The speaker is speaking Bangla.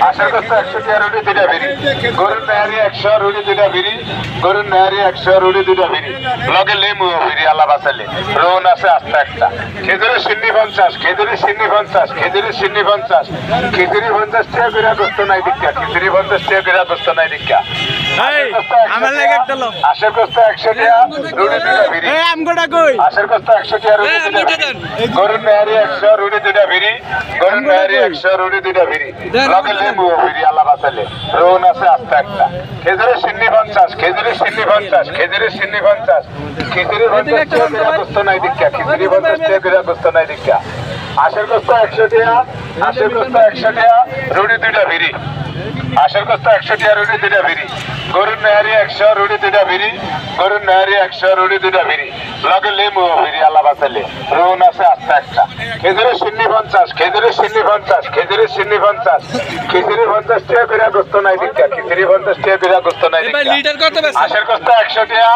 আশার কষ্ট 100 টাকা রুটি 2টা বিড়ি গরুর নেহারি 100 রুটি 2টা বিড়ি গরুর নেহারি 100 রুটি 2টা বিড়ি লগে লেমু বিড়ি আল্লাহ বাঁচালে রোন আছে আস্তে একটা খেজুরের সিন্নি 50 খেজুরের সিন্নি 50 খেজুরের সিন্নি 50 খিচুড়ি 50 টাকা করে গোস্ত নাই দীক্ষা খিচুড়ি 50 টাকা করে গোস্ত নাই দীক্ষা আমার লাগে একটা লো আশার কষ্ট 100 টাকা রুটি 2টা বিড়ি এই আমগোটা কই আশার কষ্ট 100 টাকা রুটি 2টা বিড়ি গরুর নেহারি 100 রুটি 2টা বিড়ি গরুর নেহারি 100 রুটি 2টা বিড়ি লগে লেমু বিড়ি আল্লাহ বাঁচালে রোন আছে আস্তে একটা খেজুরের সিন্নি 50 খেজুরের সিন্নি 50 খেজুরের সিন্নি 50 খিচুড়ি 50 টাকা করে গোস্ত নাই দীক্ষা খিচুড়ি 50 টাকা করে গোস্ত নাই দীক্ষা আশার কষ্ট 100 টাকা আশার কষ্ট 100 টাকা রুটি 2টা বিড়ি আশার কষ্ট 100 টাকা রুটি 2টা বিড়ি গরুর নেহারি 100 রুটি 2টা বিড়ি গরুর নেহারি 100 রুটি 2টা বিড়ি লগে লেমু বিড়ি আল্লাহ বাঁচালে রোন আছে আস্তে একটা খেজুরের সিন্নি 50 খেজুরের সিন্নি 50 খেজুরের সিন্নি 50 খিচুড়ি 50 টাকা করে গোস্ত নাই দীক্ষা খিচুড়ি 50 টাকা করে গোস্ত নাই দীক্ষা লিটার কত বেশি আশার কষ্ট 100 টাকা